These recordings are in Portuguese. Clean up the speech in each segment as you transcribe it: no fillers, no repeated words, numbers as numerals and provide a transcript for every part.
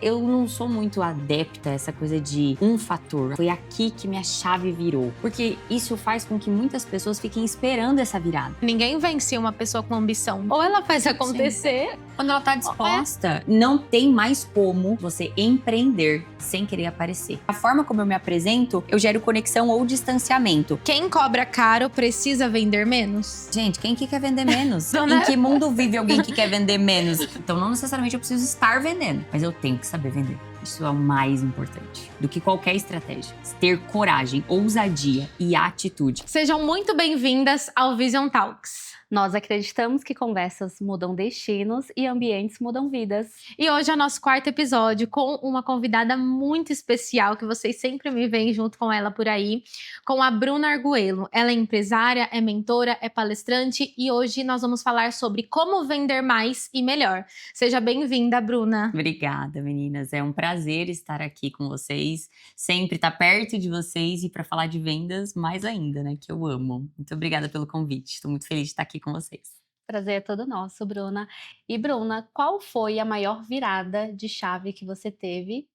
Eu não sou muito adepta a essa coisa de um fator. Foi aqui que minha chave virou. Porque isso faz com que muitas pessoas fiquem esperando essa virada. Ninguém vence uma pessoa com ambição. Ou ela faz acontecer. Quando ela tá disposta, não tem mais como você empreender sem querer aparecer. A forma como eu me apresento, eu gero conexão ou distanciamento. Quem cobra caro precisa vender menos? Gente, quem que quer vender menos? Não, né? Em que mundo vive alguém que quer vender menos? Então não necessariamente eu preciso estar vendendo, mas eu tenho que saber vender. Isso é o mais importante do que qualquer estratégia. Ter coragem, ousadia e atitude. Sejam muito bem-vindas ao Vision Talks. Nós acreditamos que conversas mudam destinos e ambientes mudam vidas. E hoje é o nosso quarto episódio com uma convidada muito especial, que vocês sempre me veem junto com ela por aí, com a Bruna Arguello. Ela é empresária, é mentora, é palestrante e hoje nós vamos falar sobre como vender mais e melhor. Seja bem-vinda, Bruna. Obrigada, meninas. É um prazer estar aqui com vocês. Sempre estar perto de vocês e para falar de vendas mais ainda, né? Que eu amo. Muito obrigada pelo convite. Estou muito feliz de estar aqui com vocês. Prazer é todo nosso, Bruna. E Bruna, qual foi a maior virada de chave que você teve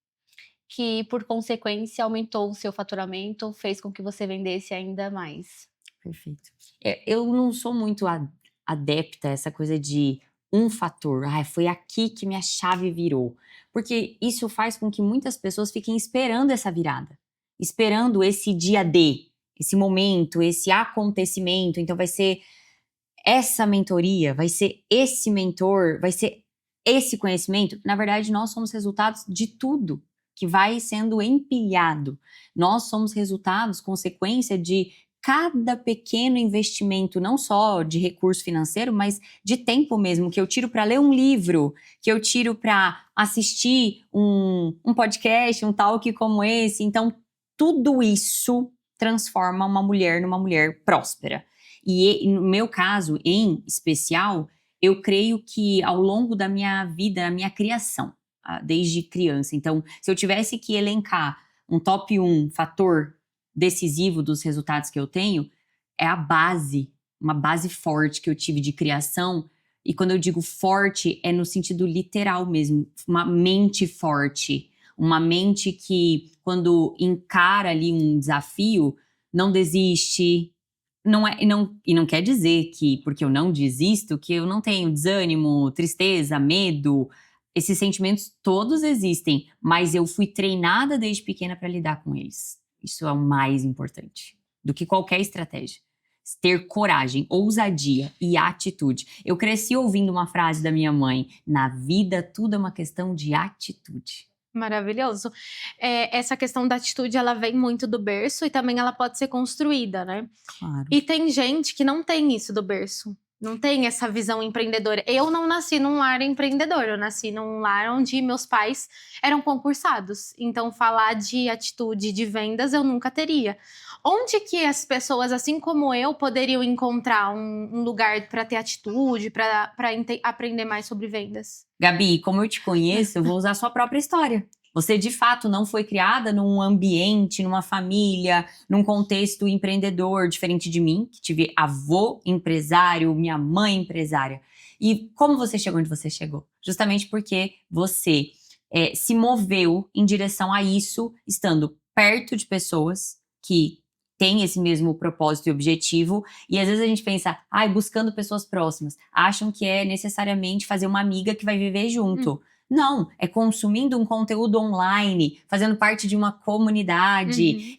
que, por consequência, aumentou o seu faturamento, fez com que você vendesse ainda mais? Perfeito. Eu não sou muito adepta a essa coisa de um fator. Foi aqui que minha chave virou. Porque isso faz com que muitas pessoas fiquem esperando essa virada. Esperando esse dia D, esse momento, esse acontecimento. Então vai ser essa mentoria, vai ser esse mentor, vai ser esse conhecimento. Na verdade, nós somos resultados de tudo que vai sendo empilhado. Nós somos resultados, consequência de cada pequeno investimento, não só de recurso financeiro, mas de tempo mesmo, que eu tiro para ler um livro, que eu tiro para assistir um podcast, um talk como esse. Então, tudo isso transforma uma mulher numa mulher próspera. E no meu caso, em especial, eu creio que ao longo da minha vida, a minha criação, desde criança. Então, se eu tivesse que elencar um top 1 fator decisivo dos resultados que eu tenho, é a base, uma base forte que eu tive de criação. E quando eu digo forte, é no sentido literal mesmo, uma mente forte, uma mente que, quando encara ali um desafio, não desiste. E não quer dizer que, porque eu não desisto, que eu não tenho desânimo, tristeza, medo. Esses sentimentos todos existem, mas eu fui treinada desde pequena para lidar com eles. Isso é o mais importante do que qualquer estratégia. Ter coragem, ousadia e atitude. Eu cresci ouvindo uma frase da minha mãe: na vida tudo é uma questão de atitude. Maravilhoso. Essa questão da atitude, ela vem muito do berço e também ela pode ser construída, né? Claro. E tem gente que não tem isso do berço. Não tem essa visão empreendedora. Eu não nasci num lar empreendedor. Eu nasci num lar onde meus pais eram concursados. Então, falar de atitude, de vendas, eu nunca teria. Onde que as pessoas, assim como eu, poderiam encontrar um lugar para ter atitude, para aprender mais sobre vendas? Gabi, como eu te conheço, eu vou usar a sua própria história. Você, de fato, não foi criada num ambiente, numa família, num contexto empreendedor, diferente de mim, que tive avô empresário, minha mãe empresária. E como você chegou onde você chegou? Justamente porque você se moveu em direção a isso, estando perto de pessoas que têm esse mesmo propósito e objetivo. E às vezes a gente pensa, buscando pessoas próximas. Acham que é necessariamente fazer uma amiga que vai viver junto. Não, é consumindo um conteúdo online, fazendo parte de uma comunidade,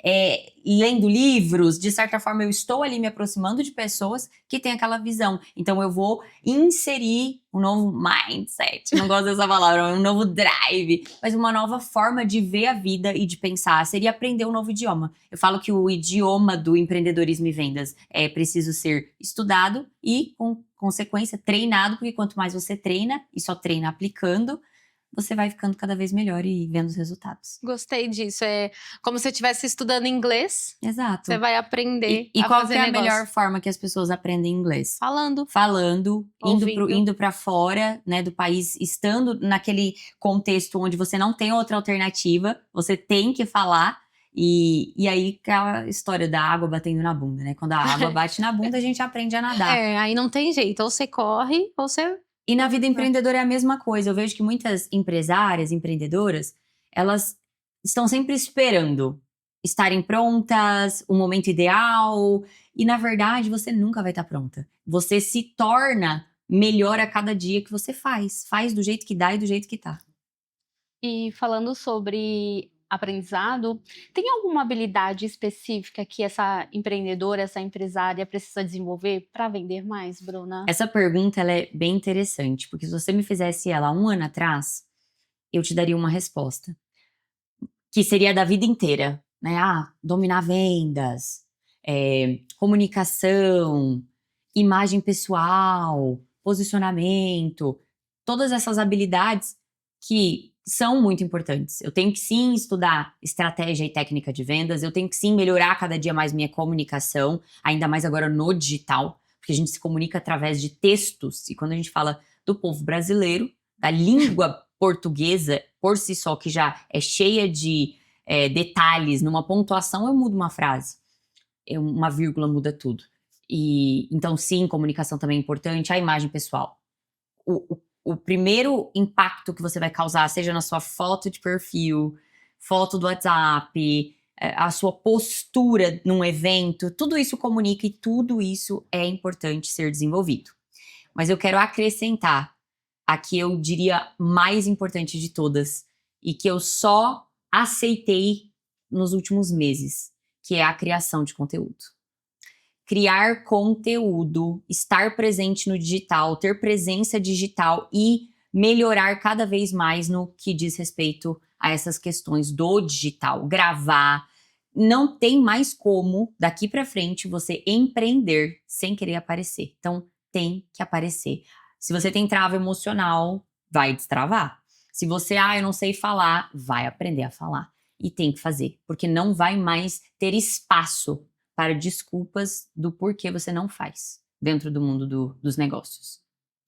lendo livros. De certa forma, eu estou ali me aproximando de pessoas que têm aquela visão. Então, eu vou inserir um novo mindset, não gosto dessa palavra, um novo drive, mas uma nova forma de ver a vida e de pensar. Seria aprender um novo idioma. Eu falo que o idioma do empreendedorismo e vendas é preciso ser estudado e, com consequência, treinado, porque quanto mais você treina, e só treina aplicando, você vai ficando cada vez melhor e vendo os resultados. Gostei disso. É como se você estivesse estudando inglês. Exato. Você vai aprender E a qual fazer que é negócio. A melhor forma que as pessoas aprendem inglês? Falando, indo para fora, né, do país, estando naquele contexto onde você não tem outra alternativa, você tem que falar. E aí, aquela história da água batendo na bunda, né? Quando a água bate na bunda, a gente aprende a nadar. Aí não tem jeito. Ou você corre, ou você E na vida empreendedora é a mesma coisa. Eu vejo que muitas empresárias, empreendedoras, elas estão sempre esperando estarem prontas, o momento ideal. E na verdade, você nunca vai estar pronta. Você se torna melhor a cada dia que você faz. Faz do jeito que dá e do jeito que tá. E falando sobre aprendizado, tem alguma habilidade específica que essa empreendedora, essa empresária precisa desenvolver para vender mais, Bruna? Essa pergunta ela é bem interessante, porque se você me fizesse ela 1 ano atrás, eu te daria uma resposta. Que seria da vida inteira, né? Dominar vendas, comunicação, imagem pessoal, posicionamento, todas essas habilidades que são muito importantes. Eu tenho que sim estudar estratégia e técnica de vendas, eu tenho que sim melhorar cada dia mais minha comunicação, ainda mais agora no digital, porque a gente se comunica através de textos, e quando a gente fala do povo brasileiro, da língua portuguesa por si só, que já é cheia de detalhes, numa pontuação eu mudo uma frase, uma vírgula muda tudo. E então sim, comunicação também é importante, a imagem pessoal. O primeiro impacto que você vai causar, seja na sua foto de perfil, foto do WhatsApp, a sua postura num evento, tudo isso comunica e tudo isso é importante ser desenvolvido. Mas eu quero acrescentar a que eu diria mais importante de todas e que eu só aceitei nos últimos meses, que é a criação de conteúdo. Criar conteúdo, estar presente no digital, ter presença digital e melhorar cada vez mais no que diz respeito a essas questões do digital. Gravar. Não tem mais como, daqui para frente, você empreender sem querer aparecer. Então, tem que aparecer. Se você tem trava emocional, vai destravar. Se você, eu não sei falar, vai aprender a falar. E tem que fazer, porque não vai mais ter espaço para desculpas do porquê você não faz dentro do mundo dos negócios.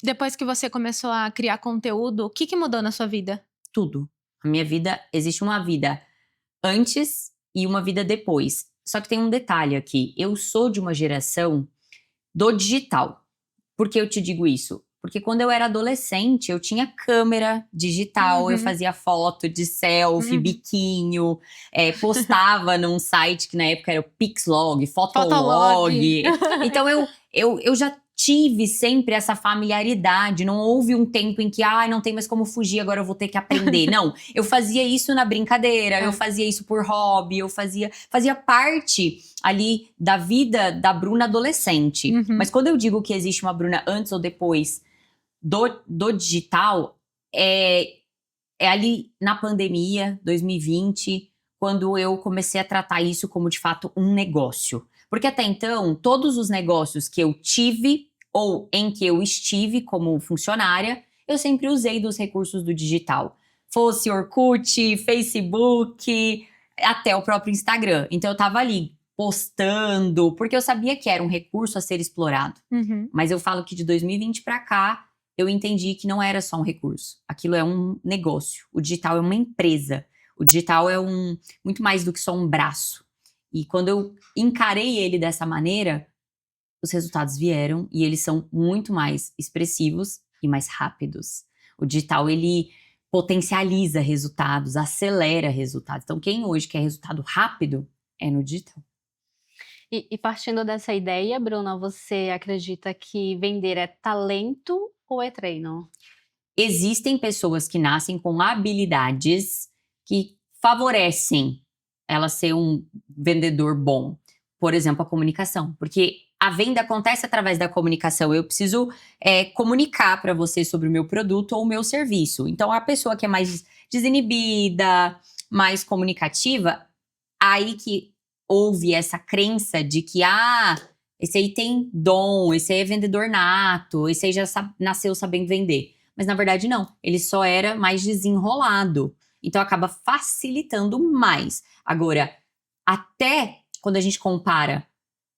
Depois que você começou a criar conteúdo, o que mudou na sua vida? Tudo. A minha vida, existe uma vida antes e uma vida depois. Só que tem um detalhe aqui. Eu sou de uma geração do digital. Por que eu te digo isso? Porque quando eu era adolescente, eu tinha câmera digital, eu fazia foto de selfie, biquinho, postava num site que na época era o Pixlog, Fotolog. Então eu já tive sempre essa familiaridade, não houve um tempo em que, não tem mais como fugir, agora eu vou ter que aprender. Não, eu fazia isso na brincadeira, eu fazia isso por hobby, eu fazia parte ali da vida da Bruna adolescente. Mas quando eu digo que existe uma Bruna antes ou depois do digital, é ali na pandemia, 2020, quando eu comecei a tratar isso como de fato um negócio. Porque até então, todos os negócios que eu tive ou em que eu estive como funcionária, eu sempre usei dos recursos do digital. Fosse Orkut, Facebook, até o próprio Instagram. Então eu tava ali postando, porque eu sabia que era um recurso a ser explorado. Mas eu falo que de 2020 para cá, eu entendi que não era só um recurso. Aquilo é um negócio. O digital é uma empresa. O digital é muito mais do que só um braço. E quando eu encarei ele dessa maneira, os resultados vieram e eles são muito mais expressivos e mais rápidos. O digital, ele potencializa resultados, acelera resultados. Então, quem hoje quer resultado rápido é no digital. E partindo dessa ideia, Bruna, você acredita que vender é talento ou é treino? Existem pessoas que nascem com habilidades que favorecem ela ser um vendedor bom. Por exemplo, a comunicação. Porque a venda acontece através da comunicação. Eu preciso comunicar para você sobre o meu produto ou o meu serviço. Então, a pessoa que é mais desinibida, mais comunicativa, aí que houve essa crença de que, esse aí tem dom, esse aí é vendedor nato, esse aí já nasceu sabendo vender. Mas na verdade não, ele só era mais desenrolado. Então acaba facilitando mais. Agora, até quando a gente compara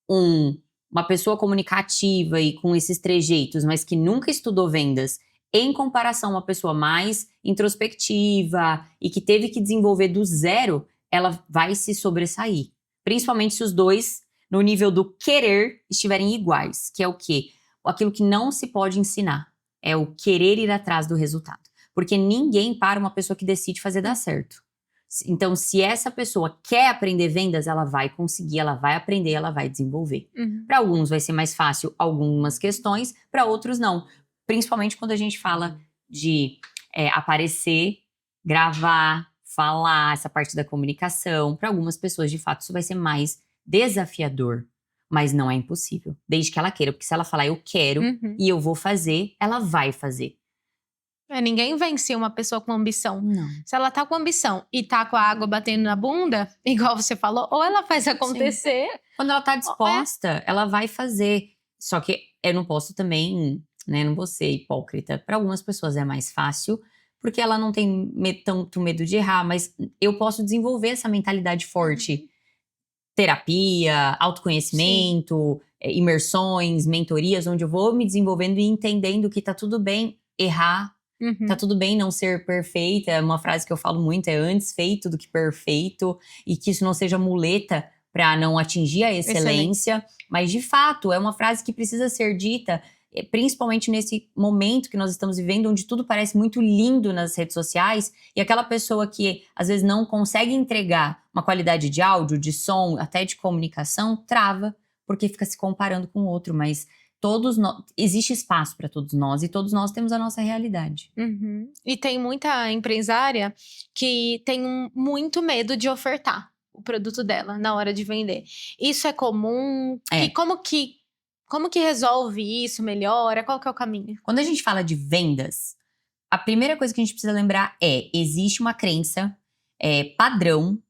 uma pessoa comunicativa e com esses trejeitos, mas que nunca estudou vendas, em comparação a uma pessoa mais introspectiva e que teve que desenvolver do zero, ela vai se sobressair. Principalmente se os dois, no nível do querer, estiverem iguais. Que é o quê? Aquilo que não se pode ensinar. é o querer ir atrás do resultado. Porque ninguém para uma pessoa que decide fazer dar certo. Então, se essa pessoa quer aprender vendas, ela vai conseguir, ela vai aprender, ela vai desenvolver. Para alguns vai ser mais fácil algumas questões, para outros não. Principalmente quando a gente fala de aparecer, gravar, falar, essa parte da comunicação. Para algumas pessoas, de fato, isso vai ser mais desafiador. Mas não é impossível, desde que ela queira. Porque se ela falar, eu quero e eu vou fazer, ela vai fazer. Ninguém vence uma pessoa com ambição. Não. Se ela tá com ambição e tá com a água batendo na bunda, igual você falou, ou ela faz acontecer. Sim. Quando ela tá disposta, ela vai fazer. Só que eu não posso também, né, não vou ser hipócrita. Para algumas pessoas é mais fácil, porque ela não tem tanto medo de errar, mas eu posso desenvolver essa mentalidade forte. Terapia, autoconhecimento, imersões, mentorias, onde eu vou me desenvolvendo e entendendo que tá tudo bem errar. Tá tudo bem não ser perfeita, uma frase que eu falo muito é antes feito do que perfeito, e que isso não seja muleta para não atingir a excelência, mas de fato é uma frase que precisa ser dita, principalmente nesse momento que nós estamos vivendo, onde tudo parece muito lindo nas redes sociais, e aquela pessoa que às vezes não consegue entregar uma qualidade de áudio, de som, até de comunicação, trava, porque fica se comparando com o outro, mas existe espaço para todos nós e todos nós temos a nossa realidade. E tem muita empresária que tem muito medo de ofertar o produto dela na hora de vender. Isso é comum? E como que resolve isso? Melhora? Qual que é o caminho? Quando a gente fala de vendas, a primeira coisa que a gente precisa lembrar existe uma crença padrão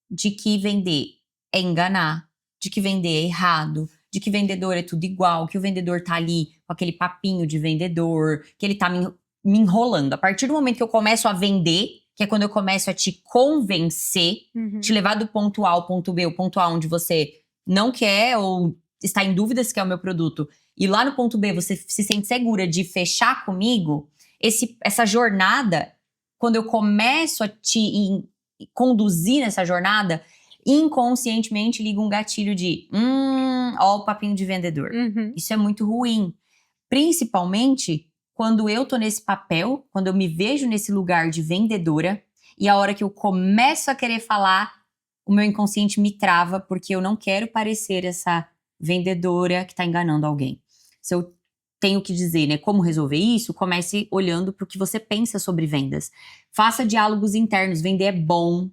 de que vender é enganar, de que vender é errado, de que vendedor é tudo igual, que o vendedor tá ali com aquele papinho de vendedor, que ele tá me enrolando. A partir do momento que eu começo a vender, que é quando eu começo a te convencer, te levar do ponto A ao ponto B, o ponto A onde você não quer ou está em dúvida se quer o meu produto, e lá no ponto B você se sente segura de fechar comigo, essa jornada, quando eu começo a te conduzir nessa jornada, inconscientemente liga um gatilho de ó o papinho de vendedor. Isso é muito ruim. Principalmente quando eu tô nesse papel, quando eu me vejo nesse lugar de vendedora, e a hora que eu começo a querer falar, o meu inconsciente me trava, porque eu não quero parecer essa vendedora que tá enganando alguém. Se eu tenho que dizer, né, como resolver isso, comece olhando pro que você pensa sobre vendas. Faça diálogos internos, vender é bom.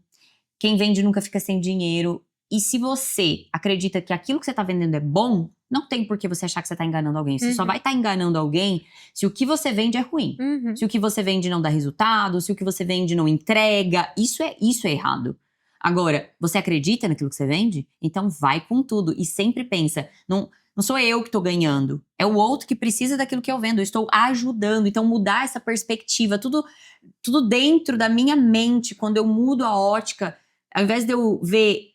Quem vende nunca fica sem dinheiro. E se você acredita que aquilo que você está vendendo é bom, não tem por que você achar que você está enganando alguém. Você só vai estar enganando alguém se o que você vende é ruim. Se o que você vende não dá resultado, se o que você vende não entrega. Isso é errado. Agora, você acredita naquilo que você vende? Então vai com tudo. E sempre pensa, não sou eu que estou ganhando. É o outro que precisa daquilo que eu vendo. Eu estou ajudando. Então mudar essa perspectiva, tudo dentro da minha mente, quando eu mudo a ótica, ao invés de eu ver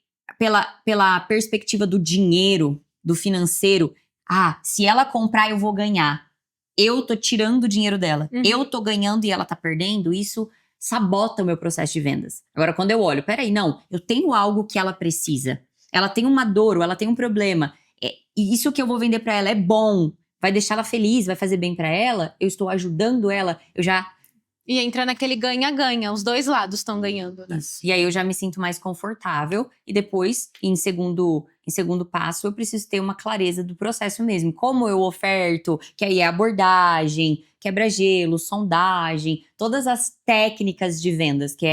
pela perspectiva do dinheiro, do financeiro, se ela comprar eu vou ganhar. Eu tô tirando o dinheiro dela. Eu tô ganhando e ela tá perdendo. Isso sabota o meu processo de vendas. Agora, quando eu olho, peraí, não, eu tenho algo que ela precisa. Ela tem uma dor ou ela tem um problema. E isso que eu vou vender pra ela é bom. Vai deixar ela feliz, vai fazer bem pra ela. Eu estou ajudando ela. E entra naquele ganha-ganha, os dois lados estão ganhando, né? Isso. E aí eu já me sinto mais confortável. E depois, em segundo passo, eu preciso ter uma clareza do processo mesmo. Como eu oferto, que aí é abordagem, quebra-gelo, sondagem, todas as técnicas de vendas, que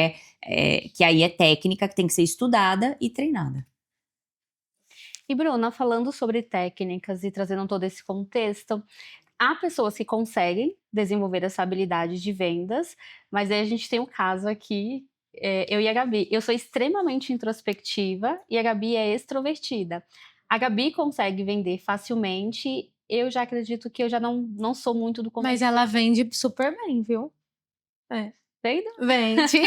aí é técnica que tem que ser estudada e treinada. E Bruna, falando sobre técnicas e trazendo todo esse contexto, há pessoas que conseguem desenvolver essa habilidade de vendas, mas aí a gente tem um caso aqui, eu e a Gabi. Eu sou extremamente introspectiva e a Gabi é extrovertida. A Gabi consegue vender facilmente, eu já acredito que eu já não sou muito do Mas ela vende super bem, viu? Vende? Vende.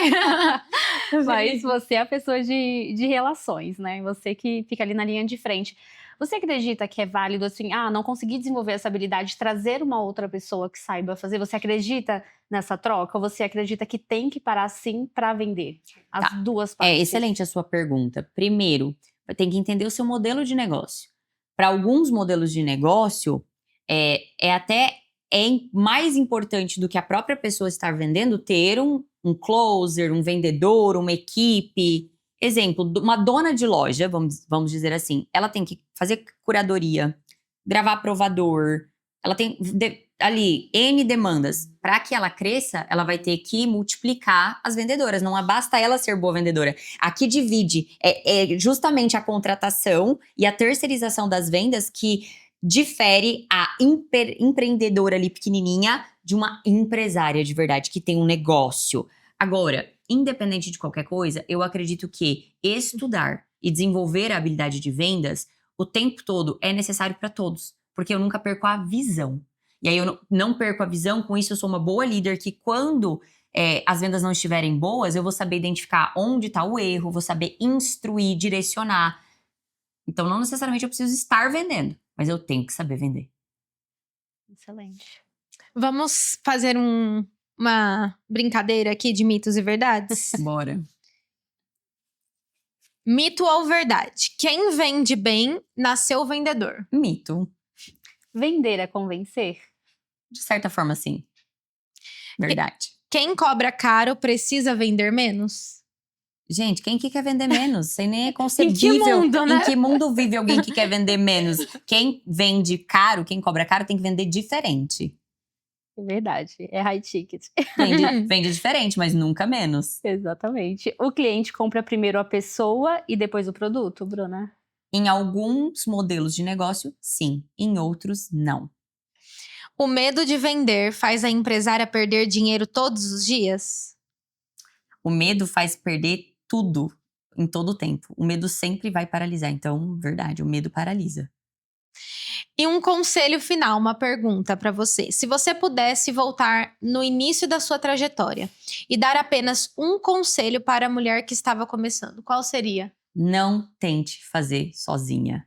Mas você é a pessoa de relações, né? Você que fica ali na linha de frente. Você acredita que é válido, assim, não consegui desenvolver essa habilidade, trazer uma outra pessoa que saiba fazer? Você acredita nessa troca? Ou você acredita que tem que parar, sim, para vender? As duas partes. É excelente a sua pergunta. Primeiro, tem que entender o seu modelo de negócio. Para alguns modelos de negócio, é até mais importante do que a própria pessoa estar vendendo ter um closer, um vendedor, uma equipe. Exemplo, uma dona de loja, vamos dizer assim, ela tem que fazer curadoria, gravar provador, ela tem ali N demandas. Para que ela cresça, ela vai ter que multiplicar as vendedoras. Não basta ela ser boa vendedora. Aqui divide é justamente a contratação e a terceirização das vendas que difere a empreendedora ali pequenininha de uma empresária de verdade, que tem um negócio. Agora, independente de qualquer coisa, eu acredito que estudar e desenvolver a habilidade de vendas o tempo todo é necessário para todos, porque eu nunca perco a visão. E aí eu não perco a visão, com isso eu sou uma boa líder que quando as vendas não estiverem boas, eu vou saber identificar onde está o erro, vou saber instruir, direcionar. Então não necessariamente eu preciso estar vendendo, mas eu tenho que saber vender. Excelente. Vamos fazer uma brincadeira aqui de mitos e verdades? Bora. Mito ou verdade? Quem vende bem, nasceu vendedor. Mito. Vender é convencer? De certa forma, sim. Verdade. Quem cobra caro precisa vender menos? Gente, quem que quer vender menos? Isso aí nem é concebível. Em que mundo, né? Em que mundo vive alguém que quer vender menos? Quem vende caro, quem cobra caro, tem que vender diferente. É verdade, é high ticket. Vende diferente, mas nunca menos. Exatamente. O cliente compra primeiro a pessoa e depois o produto, Bruna? Em alguns modelos de negócio, sim. Em outros, não. O medo de vender faz a empresária perder dinheiro todos os dias? O medo faz perder tudo em todo o tempo. O medo sempre vai paralisar. Então, verdade, o medo paralisa. E um conselho final, uma pergunta para você. Se você pudesse voltar no início da sua trajetória e dar apenas um conselho para a mulher que estava começando, qual seria? Não tente fazer sozinha.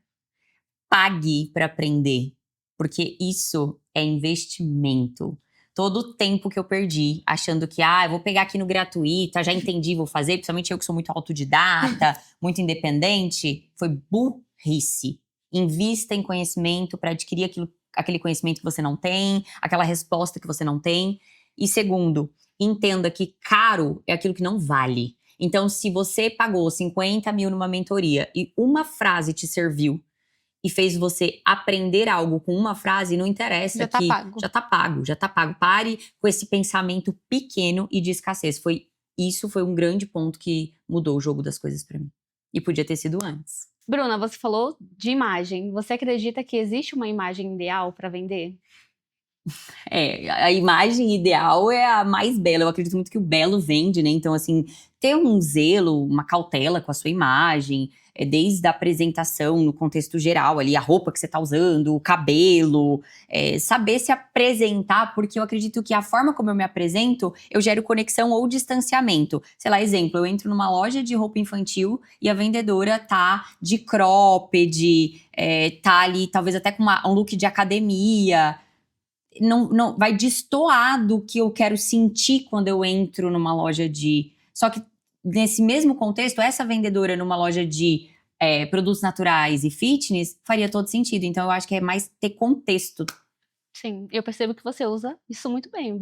Pague para aprender, porque isso é investimento. Todo o tempo que eu perdi achando que, eu vou pegar aqui no gratuito, já entendi, vou fazer, principalmente eu que sou muito autodidata, muito independente, foi burrice. Invista em conhecimento para adquirir aquele conhecimento que você não tem, aquela resposta que você não tem. E segundo, entenda que caro é aquilo que não vale. Então, se você pagou 50 mil numa mentoria e uma frase te serviu e fez você aprender algo com uma frase, não interessa Já tá que… pago. Já tá pago, já tá pago. Pare com esse pensamento pequeno e de escassez. Isso foi um grande ponto que mudou o jogo das coisas pra mim. E podia ter sido antes. Bruna, você falou de imagem. Você acredita que existe uma imagem ideal para vender? A imagem ideal é a mais bela. Eu acredito muito que o belo vende, né? Então, assim, ter um zelo, uma cautela com a sua imagem, desde a apresentação no contexto geral ali, a roupa que você tá usando, o cabelo, saber se apresentar, porque eu acredito que a forma como eu me apresento, eu gero conexão ou distanciamento. Sei lá, exemplo, eu entro numa loja de roupa infantil e a vendedora tá de cropped, tá ali talvez até com um look de academia. Não vai destoar do que eu quero sentir quando eu entro numa loja de… Só que nesse mesmo contexto, essa vendedora numa loja de produtos naturais e fitness faria todo sentido. Então eu acho que é mais ter contexto. Sim, eu percebo que você usa isso muito bem.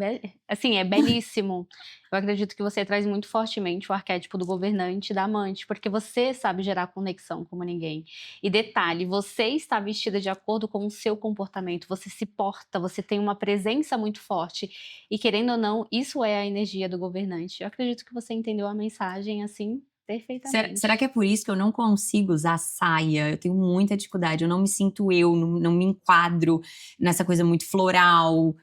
Assim, é belíssimo. Eu acredito que você traz muito fortemente o arquétipo do governante e da amante, porque você sabe gerar conexão como ninguém. E detalhe, você está vestida de acordo com o seu comportamento, você se porta, você tem uma presença muito forte. E querendo ou não, isso é a energia do governante. Eu acredito que você entendeu a mensagem assim perfeitamente. Será que é por isso que eu não consigo usar saia? Eu tenho muita dificuldade, eu não me sinto não me enquadro nessa coisa muito floral.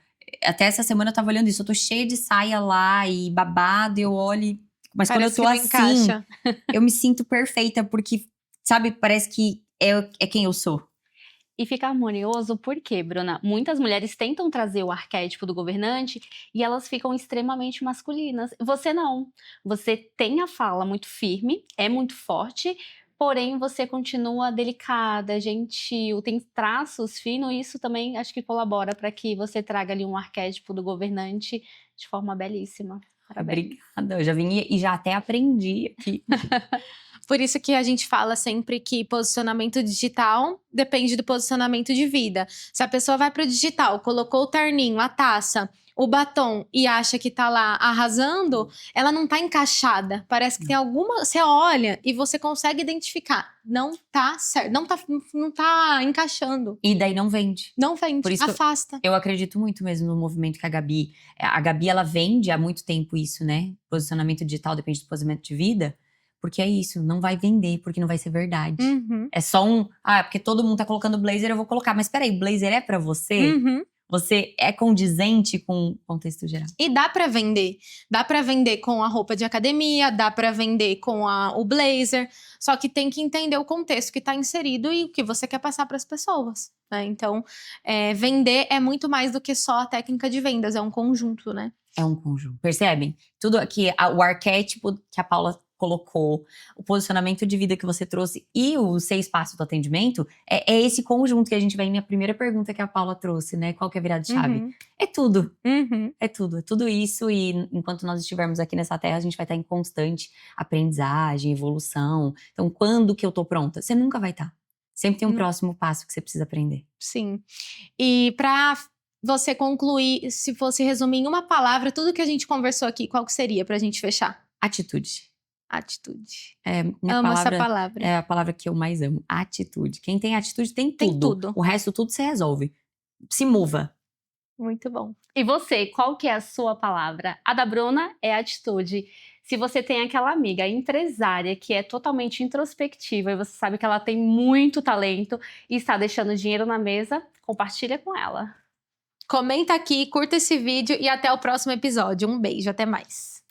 Até essa semana eu tava olhando isso, eu tô cheia de saia lá e babado, eu olho… Mas Parece quando eu tô que não assim, encaixa. eu me sinto perfeita, porque, sabe, parece que é quem eu sou. E fica harmonioso porque, Bruna, muitas mulheres tentam trazer o arquétipo do governante e elas ficam extremamente masculinas. Você não. Você tem a fala muito firme, é muito forte, porém você continua delicada, gentil, tem traços finos e isso também acho que colabora para que você traga ali um arquétipo do governante de forma belíssima. Parabéns. Obrigada, eu já vim e já até aprendi aqui. Por isso que a gente fala sempre que posicionamento digital depende do posicionamento de vida. Se a pessoa vai pro digital, colocou o terninho, a taça, o batom e acha que tá lá arrasando, ela não tá encaixada. Parece que tem alguma... Você olha e você consegue identificar. Não tá certo, não tá encaixando. E daí não vende. Não vende, Por isso que afasta. Eu acredito muito mesmo no movimento que a Gabi... A Gabi, ela vende há muito tempo isso, né? Posicionamento digital depende do posicionamento de vida. Porque é isso, não vai vender, porque não vai ser verdade. Uhum. É só porque todo mundo tá colocando blazer, eu vou colocar. Mas peraí, blazer é pra você? Uhum. Você é condizente com o contexto geral. E dá pra vender. Dá pra vender com a roupa de academia, dá pra vender com o blazer. Só que tem que entender o contexto que tá inserido e o que você quer passar pras pessoas, né? Então, vender é muito mais do que só a técnica de vendas, é um conjunto, né? É um conjunto. Percebem? Tudo aqui, o arquétipo que a Paula colocou, o posicionamento de vida que você trouxe e os 6 passos do atendimento, é esse conjunto que a gente vai em minha primeira pergunta que a Paula trouxe, né? Qual que é a virada de chave? Uhum. É tudo. Uhum. É tudo isso, e enquanto nós estivermos aqui nessa terra, a gente vai estar em constante aprendizagem, evolução. Então, quando que eu tô pronta? Você nunca vai estar. Sempre tem um próximo passo que você precisa aprender. Sim. E pra você concluir, se fosse resumir em uma palavra, tudo que a gente conversou aqui, qual que seria pra gente fechar? Atitude. Atitude. Minha Amo palavra essa palavra. é a palavra que eu mais amo. Atitude. Quem tem atitude tem tudo. Tem tudo. O resto tudo você resolve. Se mova. Muito bom. E você, qual que é a sua palavra? A da Bruna é atitude. Se você tem aquela amiga empresária que é totalmente introspectiva e você sabe que ela tem muito talento e está deixando dinheiro na mesa, compartilha com ela. Comenta aqui, curta esse vídeo e até o próximo episódio. Um beijo, até mais.